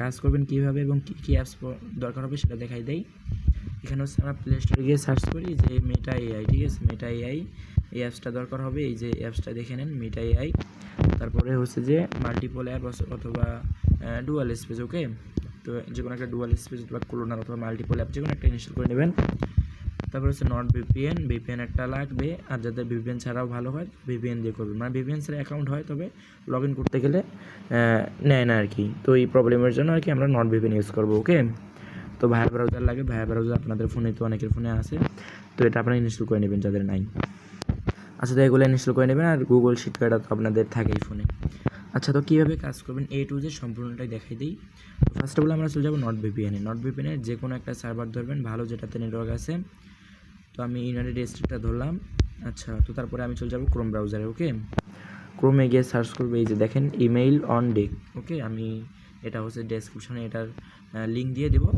কাজ করবেন কীভাবে এবং কী কী অ্যাপস দরকার হবে সেটা দেখাই দেই। এখানে হচ্ছে আমরা প্লে স্টোরে গিয়ে সার্চ করি যে মেটা এআই, ঠিক আছে, মেটা এআই এই অ্যাপসটা দরকার হবে। এই যে অ্যাপসটা দেখে নেন, মেটা এআই। তারপরে হচ্ছে যে মাল্টিপল অ্যাপ অথবা ডুয়াল স্পেস, ওকে। তো যে কোনো একটা ডুয়াল স্পেস অথবা ক্লোনার অথবা মাল্টিপল অ্যাপ যে কোনো একটা ইনস্টল করে নেবেন। তারপর হচ্ছে নট ভিপিএন, ভিপিএন একটা লাগবে। আর যাদের ভিপিএন ছাড়াও ভালো হয় ভিপিএন দিয়ে করবেন, মানে ভিপিএন ছাড়া অ্যাকাউন্ট হয় তবে লগ ইন করতে গেলে নেয় না আর কি। তো এই প্রবলেমের জন্য আর কি আমরা নট ভিপিএন ইউজ করবো, ওকে। তো ভায়া ব্রাউজার লাগে, ভায়া ব্রাউজার আপনাদের ফোনে তো অনেকের ফোনে আছে, তো এটা আপনারা ইনস্টল করে নেবেন যাদের নাই। আচ্ছা, তো এগুলো ইনস্টল করে নেবেন। আর গুগল শিটকার্ডটা তো আপনাদের থাকেই ফোনে। আচ্ছা, তো কীভাবে কাজ করবেন A to Z সম্পূর্ণটাই দেখাই দিই। তো ফার্স্ট অফ অল আমরা চলে যাবো নট ভিপিএনে। নট ভিপিএনের যে কোনো একটা সার্ভার ধরবেন ভালো, যেটাতে নেটওয়ার্ক আছে। তো আমি ইউনাইটেড স্টেটটা ধরলাম। আচ্ছা, তো তারপরে আমি চলে যাবো ক্রোম ব্রাউজারে, ওকে। ক্রোমে গিয়ে সার্চ করবো, এই যে দেখেন ইমেইল অন ডেক, ওকে। আমি এটা হচ্ছে ডেসক্রিপশনে এটার লিঙ্ক দিয়ে দেবো,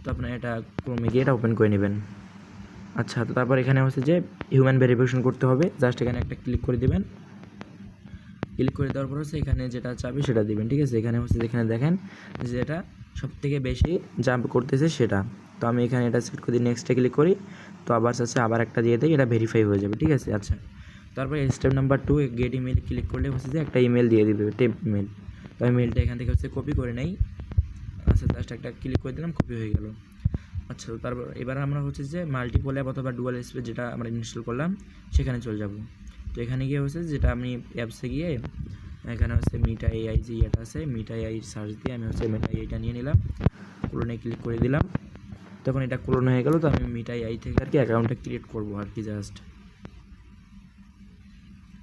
তো আপনারা এটা ক্রোমে গিয়ে এটা ওপেন করে নেবেন। আচ্ছা, তো তারপর এখানে হচ্ছে যে হিউম্যান ভেরিফিকেশন করতে হবে, জাস্ট এখানে একটা ক্লিক করে দেবেন। ক্লিক করে দেওয়ার পর হচ্ছে এখানে যেটা চাবি সেটা দিবেন, ঠিক আছে। এখানে হচ্ছে যেখানে দেখেন যেটা সবথেকে বেশি জাম্প করতেছে সেটা, তো আমি এখানে এটা সিলেক্ট করে দিই, নেক্সটে ক্লিক করি। তো আবার চাচ্ছে আবার একটা দিয়ে দিই, এটা ভেরিফাই হয়ে যাবে, ঠিক আছে। আচ্ছা, তারপরে step number 2 get email click করলে হচ্ছে যে একটা ইমেল দিয়ে দিবে, টেপ ইমেল। তো ইমেলটা এখান থেকে হচ্ছে কপি করে নেই। আচ্ছা, জাস্ট একটা ক্লিক করে দিলাম, কপি হয়ে গেল। আচ্ছা, তো তারপর এবার আমরা হচ্ছে যে মাল্টিপল অ্যাপ অথবা ডুয়াল স্পেস যেটা আমরা ইনস্টল করলাম সেখানে চলে যাব। তো এখানে গিয়ে হচ্ছে যেটা আমি অ্যাপসে গিয়ে এখানে হচ্ছে মিটা এআই যে ইয়েটা আছে, মিটা এআই সার্চ দিয়ে আমি হচ্ছে মিটা এআইটা নিয়ে নিলাম, ক্লোনে ক্লিক করে দিলাম। তখন এটা ক্লোন হয়ে গেল। তো আমি মিটা এআই থেকে আর কি অ্যাকাউন্টটা ক্রিয়েট করবো আর কি, জাস্ট।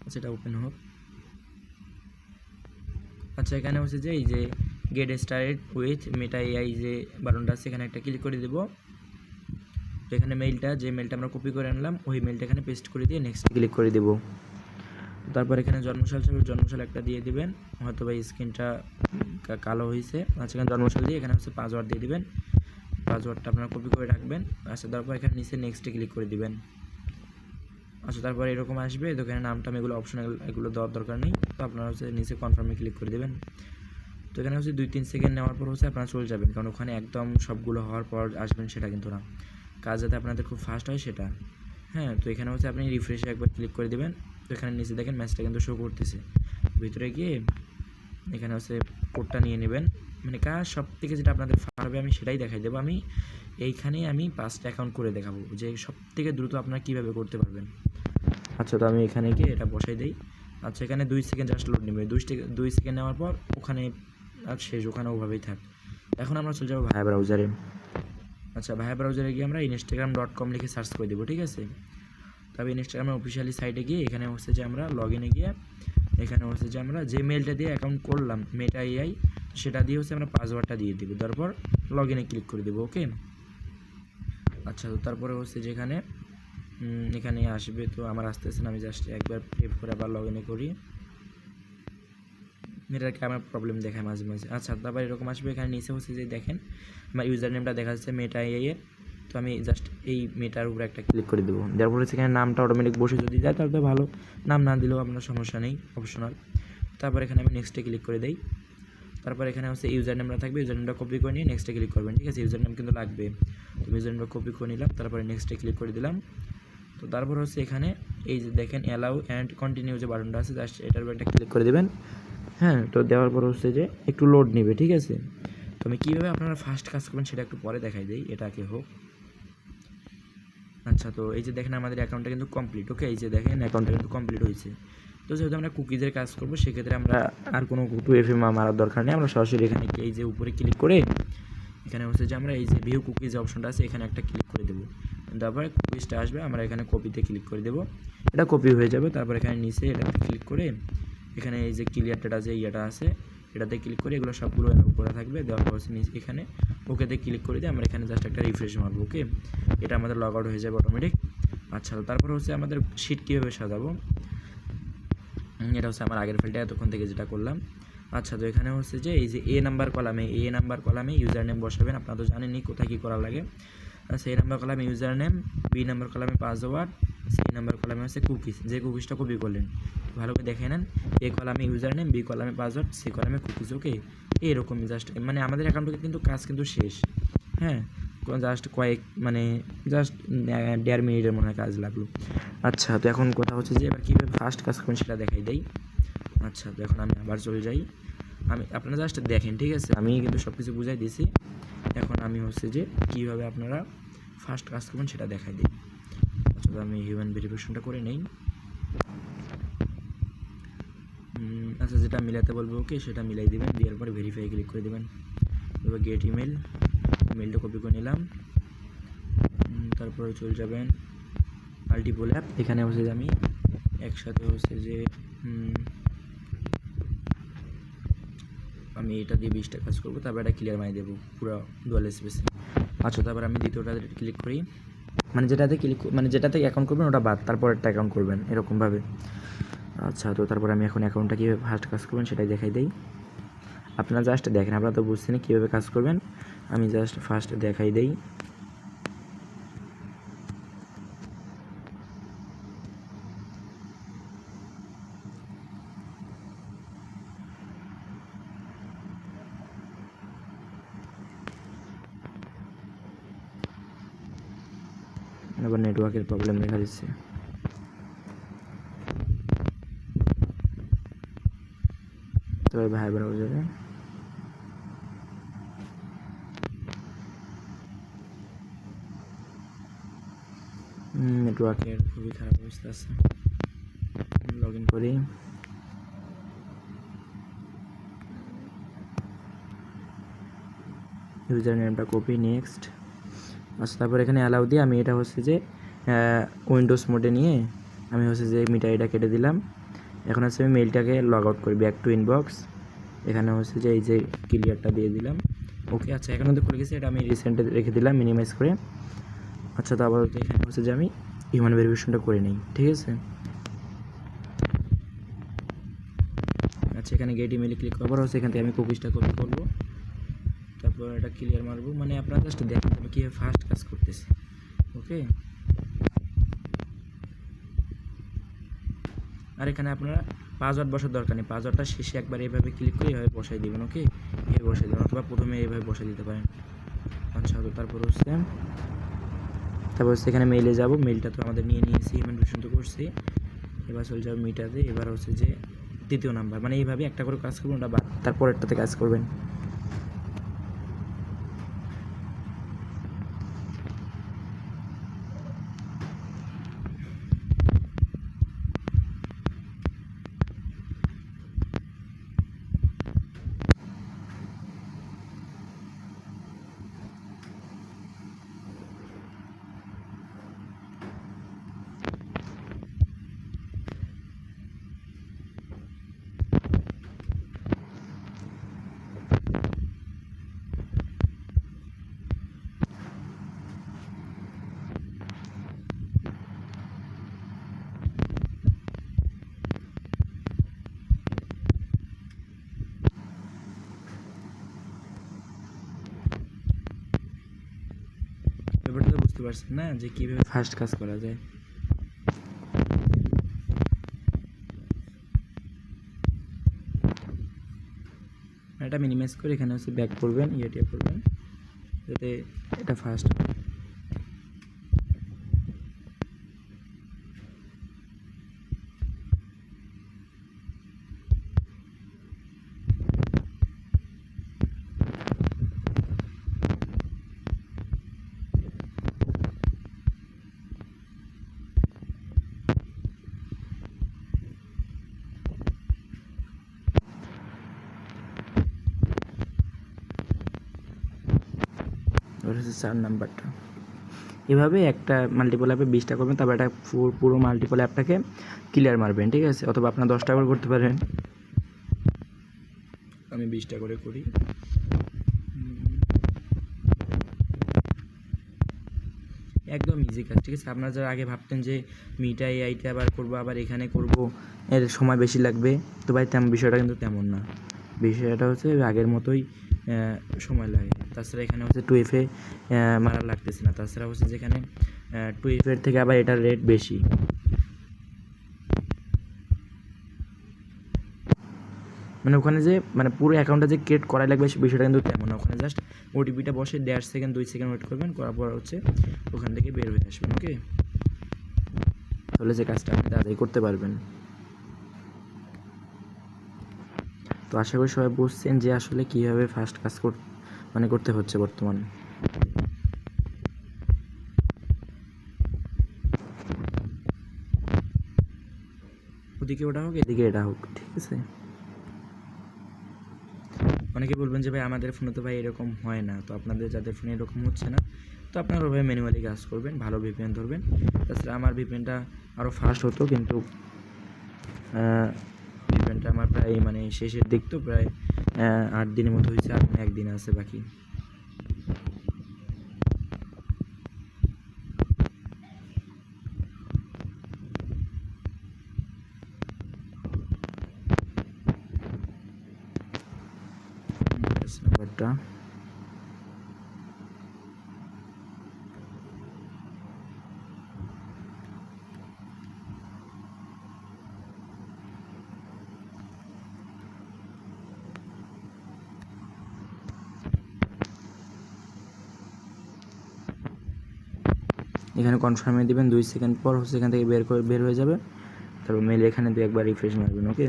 আচ্ছা, এটা ওপেন হোক। আচ্ছা, এখানে হচ্ছে যে এই যে get started with Meta AI যে বাটনটা আছে এখানে একটা ক্লিক করে দেবো। তো এখানে মেইলটা যে মেইলটা আমরা কপি করে আনলাম ওই মেইলটা এখানে পেস্ট করে দিয়ে নেক্সট ক্লিক করে দেবো। তারপর এখানে জন্মসাল হিসেবে জন্মসাল একটা দিয়ে দিবেন, হয়তো বা স্ক্রিনটা কালো হয়েছে। আচ্ছা, এখানে জন্মসাল দিয়ে এখানে হচ্ছে পাসওয়ার্ড দিয়ে দিবেন, পাসওয়ার্ডটা আপনারা কপি করে রাখবেন। আচ্ছা, তারপর এখানে নিচে নেক্সটে ক্লিক করে দিবেন। আচ্ছা, তারপর এরকম আসবে, তো এখানে নামটা এগুলো অপশনাল, এগুলো দেওয়ার দরকার নেই। তো আপনারা হচ্ছে নিচে কনফার্মে ক্লিক করে দেবেন। তো এখানে হচ্ছে 2-3 সেকেন্ড নেওয়ার পর হচ্ছে আপনারা চলে যাবেন, কারণ ওখানে একদম সবগুলো হওয়ার পর আসবেন সেটা কিন্তু না, কাজ যাতে আপনাদের খুব ফাস্ট হয় সেটা। হ্যাঁ, তো এখানে হচ্ছে আপনি রিফ্রেশে একবার ক্লিক করে দেবেন। তো এখানে নিচে দেখেন ম্যাচটা কিন্তু শো করতেছে। ভিতরে গিয়ে এখানে হচ্ছে কোডটা নিয়ে নেবেন, মানে কাজ সব থেকে যেটা আপনাদের হবে আমি সেটাই দেখাই দেবো। আমি এইখানেই আমি 5টা অ্যাকাউন্ট করে দেখাবো যে সব থেকে দ্রুত আপনারা কীভাবে করতে পারবেন। আচ্ছা, তো আমি এখানে গিয়ে এটা বসাই দিই। আচ্ছা, এখানে 2 সেকেন্ড জাস্ট লোড নেবে, 2 সেকেন্ড নেওয়ার পর ওখানে আর শেষ, ওখানে ওভাবেই থাক। এখন আমরা চলে যাবো ভায়া ব্রাউজারে। আচ্ছা, ভায়া ব্রাউজারে গিয়ে আমরা instagram.com লিখে সার্চ করে দেবো, ঠিক আছে। তবে ইনস্টাগ্রামের অফিসিয়ালি সাইটে গিয়ে এখানে হচ্ছে যে আমরা লগ ইনে গিয়ে এখানে হচ্ছে যে আমরা যে মেলটা দিয়ে অ্যাকাউন্ট করলাম মেটা এআই, সেটা দিয়ে হচ্ছে আমরা পাসওয়ার্ডটা দিয়ে দেবো, তারপর লগ ইনে ক্লিক করে দেবো, ওকে। আচ্ছা, তো তারপরে হচ্ছে যেখানে এখানে আসবে, তো আমার আসতেছে না, আমি জাস্ট একবার প্রেপ করে আবার লগ ইনে করি। এটার ক্যামেরা প্রবলেম দেখায় মাঝে মাঝে। আচ্ছা, তারপর এরকম আসবে, এখানে নিচে হচ্ছে যে দেখেন আমার ইউজার নেমটা দেখা যাচ্ছে মেটা এআই এর। তো আমি জাস্ট এই মেটার উপরে একটা ক্লিক করে দেবো, যার ফলে সেখানে নামটা অটোমেটিক বসে যদি যায় তাহলে তো ভালো, নাম না দিলেও আপনার সমস্যা নেই, অপশনাল। তারপর এখানে আমি নেক্সটে ক্লিক করে দিই। তারপর এখানে হচ্ছে ইউজার নেমটা থাকবে, ইউজার নেমটা কপি করে নিয়ে নেক্সটে ক্লিক করবেন, ঠিক আছে। ইউজার নেম কিন্তু লাগবে, তো ইউজার নেমটা কপি করে নিলাম, তারপরে নেক্সটে ক্লিক করে দিলাম। তো তারপর হচ্ছে এখানে এই যে দেখেন অ্যালাউ অ্যান্ড কন্টিনিউ যে বাটনটা আছে জাস্ট এটার উপর একটা ক্লিক করে দেবেন। হ্যাঁ, তো দেওয়ার পর হচ্ছে যে একটু লোড নেবে, ঠিক আছে। তো আমি কীভাবে আপনারা ফাস্ট কাজ করবেন সেটা একটু পরে দেখাই দিই, এটাকে হোক। আচ্ছা, তো এই যে দেখেন আমাদের অ্যাকাউন্টটা কিন্তু কমপ্লিট, ওকে। এই যে দেখেন অ্যাকাউন্টটা কিন্তু কমপ্লিট হয়েছে। তো যেহেতু আমরা কুকিজের কাজ করবো সেক্ষেত্রে আমরা আর কোনো 2FA মারার দরকার নেই, আমরা সরাসরি এখানে এই যে উপরে ক্লিক করে এখানে হচ্ছে যে আমরা এই যে ভিউ কুকিজ অপশনটা আছে এখানে একটা ক্লিক করে দেবো। তারপরে কুকিজটা আসবে, আমরা এখানে কপিতে ক্লিক করে দেবো, এটা কপি হয়ে যাবে। তারপর এখানে নিচে এটাতে ক্লিক করে এখানে এই যে ক্লিয়ার ডেটা যে ইয়েটা আছে এটাতে ক্লিক করে এগুলো সবগুলো উপরে থাকবে, দেওয়ার পর এখানে ওকেতে ক্লিক করে দিয়ে আমরা এখানে জাস্ট একটা রিফ্রেশ মারবো, ওকে। এটা আমাদের লগ আউট হয়ে যাবে অটোমেটিক। আচ্ছা, তারপর হচ্ছে আমাদের শিট কীভাবে সাজাবো, এটা হচ্ছে আমার আগের ফাইলটা এতক্ষণ থেকে যেটা করলাম। আচ্ছা, তো এখানে হচ্ছে যে এই যে এ নাম্বার কলামে ইউজার নেম বসাবেন, আপনারা তো জানেনই কোথায় কী করা লাগে। আচ্ছা, এ নাম্বার কলামে ইউজার নেম, বি নাম্বার কলামে পাসওয়ার্ড, সি নাম্বার কলামে হচ্ছে কুকিজ, যে কুকিজটা কপি করলেন ভালো করে দেখে নেন। এ কলামে ইউজার নেম, বি কলামে পাসওয়ার্ড, সি কলামে কুকিজ, ওকে। এরকমই জাস্ট মানে আমাদের অ্যাকাউন্টে কিন্তু কাজ কিন্তু শেষ। হ্যাঁ, জাস্ট কয়েক মানে জাস্ট 1.5 মিনিটের মনে হয় কাজ লাগলো। আচ্ছা, তো এখন কথা হচ্ছে যে এবার কীভাবে ফার্স্ট কাজ করবেন সেটা দেখাই দেই। আচ্ছা, তো এখন আমি আবার চলে যাই। আপনারা জাস্ট দেখেন, ঠিক আছে? আমি কিন্তু সব কিছু বুঝাই দিয়েছি। এখন আমি হচ্ছে যে কীভাবে আপনারা ফার্স্ট কাজ করবেন সেটা দেখাই দিই। আচ্ছা, তো আমি হিউম্যান ভেরিফিকেশনটা করে নেই। আচ্ছা, যেটা মিলাতে বলবো ওকে সেটা মিলাই দেবেন, দেওয়ার পরে ভেরিফাই ক্লিক করে দেবেন। এবার গেট ইমেলটা কপি করে নিলাম। তারপরে চলে যাবেন মাল্টিপল অ্যাপ। এখানে হচ্ছে যে আমি একসাথে হচ্ছে যে আমি এটা দিয়ে 20টা কাজ করবো, তারপর এটা ক্লিয়ার মারি দেবো পুরো ডুয়াল স্পেসে। আচ্ছা, তারপর আমি দ্বিতীয়টাতে ক্লিক করি, মানে যেটাতে অ্যাকাউন্ট করবেন ওটা বাদ, তারপর একটা অ্যাকাউন্ট করবেন এরকমভাবে। আচ্ছা, তো তারপর আমি এখন অ্যাকাউন্টটা কীভাবে ফার্স্ট কাজ করবেন সেটাই দেখাই দিই। আপনারা জাস্ট দেখেন, আপনারা তো বুঝছেন কীভাবে কাজ করবেন, আমি জাস্ট ফার্স্ট দেখাই দিই। আবার নেটওয়ার্কের প্রবলেম দেখা দিচ্ছে। তবে ভাই বোন যাবে, নেটওয়ার্কের খুবই খারাপ অবস্থা আছে। লগ ইন করি। ইউজার নেমটা কপি, নেক্সট। আচ্ছা, তারপর এখানে অ্যালাউ দিয়ে আমি এটা হচ্ছে যে উইন্ডোজ মোডে নিয়ে আমি হচ্ছে যে মিটাইটা কেটে দিলাম। এখন হচ্ছে আমি মেইলটাকে লগ আউট করি, ব্যাক টু ইনবক্স। এখানে হচ্ছে যে এই যে ক্লিয়ারটা দিয়ে দিলাম, ওকে। আচ্ছা, এখানে তো খুলে গেছে, এটা আমি রিসেন্টে রেখে দিলাম মিনিমাইজ করে। আচ্ছা, তারপর এখানে হচ্ছে যে আমি হিউম্যান ভেরিফিকেশনটা করে নিই, ঠিক আছে? আচ্ছা, এখানে গেট ইমেলে ক্লিক করার পর হচ্ছে এখান থেকে আমি কুকিজটা কপি করবো, তারপর এটা ক্লিয়ার মারবো। মানে আপনারা জাস্ট দেখেন আমি কীভাবে ফার্স্ট কাজ করতেছি, ওকে। আর এখানে আপনারা পাসওয়ার্ড বসার দরকার নেই, পাসওয়ার্ডটা শেষে একবার এইভাবে ক্লিক করে এইভাবে বসাই দেবেন, ওকে। এইভাবে বসাই দেবেন, অথবা প্রথমে এইভাবে বসাই দিতে পারেন। আচ্ছা, তো তারপর হচ্ছে এখানে মেইলে যাব। মেইলটা তো আমাদের নিয়েছি, হিউম্যান ভেরিফিকেশন তো করছি। এবার চলে যাবো মিটাতে। এবার হচ্ছে যে তৃতীয় নাম্বার, মানে এইভাবে একটা করে কাজ করবেন, ওটা বাদ, তারপরেরটাতে কাজ করবেন। ব্যাপারটা তো বুঝতে পারছেন না যে কীভাবে ফার্স্ট কাজ করা যায়। এটা মিনিমাইজ করে এখানে হচ্ছে ব্যাক করবেন, ইয়েটিয়া করবেন যাতে এটা ফার্স্ট হয়। ওটা হচ্ছে 4 নাম্বারটা। এভাবে একটা মাল্টিপল অ্যাপে 20টা করবেন, তারপর একটা পুরো মাল্টিপল অ্যাপটাকে ক্লিয়ার মারবেন, ঠিক আছে? অথবা আপনার 10টা করে করতে পারেন, আমি 20টা করে করি। একদম ইজি কাজ, ঠিক আছে? আপনারা যারা আগে ভাবতেন যে মিটা এআইটা আবার করবো, আবার এখানে করব, এর সময় বেশি লাগবে, তো ভাই বিষয়টা কিন্তু তেমন না। বিষয়টা হচ্ছে আগের মতোই সময় লাগে। তাছাড়া এখানে হচ্ছে 2F মারা লাগতেছে না। তাছাড়া হচ্ছে যেখানে 2F এর থেকে আবার এটার রেট বেশি। মানে ওখানে যে মানে পুরো অ্যাকাউন্টটা যে ক্রিয়েট করাই লাগবে সে বিষয়টা কিন্তু তেমন না। ওখানে জাস্ট ওটিপিটা বসে 1.5 সেকেন্ড 2 সেকেন্ড ওয়েট করবেন, করার পর হচ্ছে ওখান থেকে বের হয়ে আসবেন। ওকে, তাহলে যে কাজটা আপনি তাড়াতাড়ি করতে পারবেন। তো আশা করি সবাই বুঝছেন যে আসলে কীভাবে ফাস্ট কাজ করতে হচ্ছে বর্তমান। ওদিকে ওটা হোক এদিকে এটা হোক, ঠিক আছে। অনেকে বলবেন যে ভাই আমাদের ফোনে তো ভাই এরকম হয় না, তো আপনাদের যাদের ফোনে এরকম হচ্ছে না তো আপনারা ওইভাবে ম্যানুয়ালি কাজ করবেন, ভালো ভিপিএন ধরবেন। তাছাড়া আমার ভিপিএনটা আরও ফাস্ট হতো, কিন্তু ভিপিএনটা আমার প্রায় মানে শেষের দিক, তো প্রায় 8 দিনের মতো হয়েছে, আর 1 দিন আছে বাকি। নাম্বারটা এখানে কনফার্মে দিবেন, 2 সেকেন্ড পর হচ্ছে এখান থেকে বের হয়ে যাবে। তারপর মেল এখানে 2-1 রিফ্রেশ মারবেন। ওকে,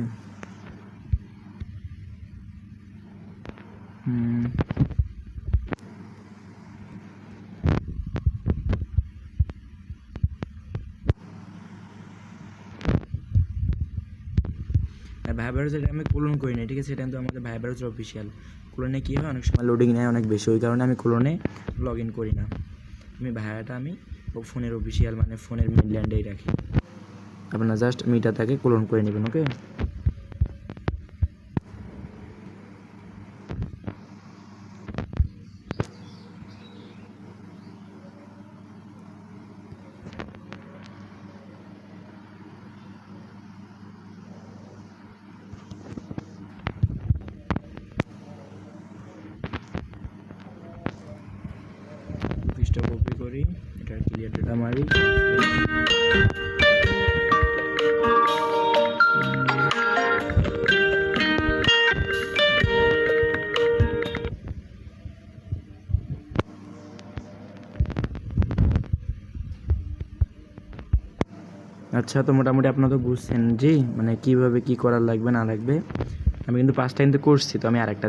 আর ভাই ব্রাউজার আমি ক্লোন করি না, ঠিক আছে, এটা কিন্তু আমাদের ভাই ব্রাউজার অফিসিয়াল। ক্লোনে কী হয়, অনেক সময় লোডিং নেয় অনেক বেশি, ওই কারণে আমি ক্লোনে লগ ইন করি না। আমি ভাইয়াটা আমি ফোনের অফিসিয়াল মানে ফোনের মেইনল্যান্ডেই রাখি। আপনারা জাস্ট মিটাটাকে ক্লোন করে নেবেন। ওকে, অফিসটা কপি করি, এটা ক্লিয়ার ডেটা মারি। আচ্ছা, তো মোটামুটি আপনারা তো বুঝছেন যে মানে কীভাবে কী করার লাগবে না লাগবে। আমি কিন্তু 5টা কিন্তু করছি, তো আমি আরেকটা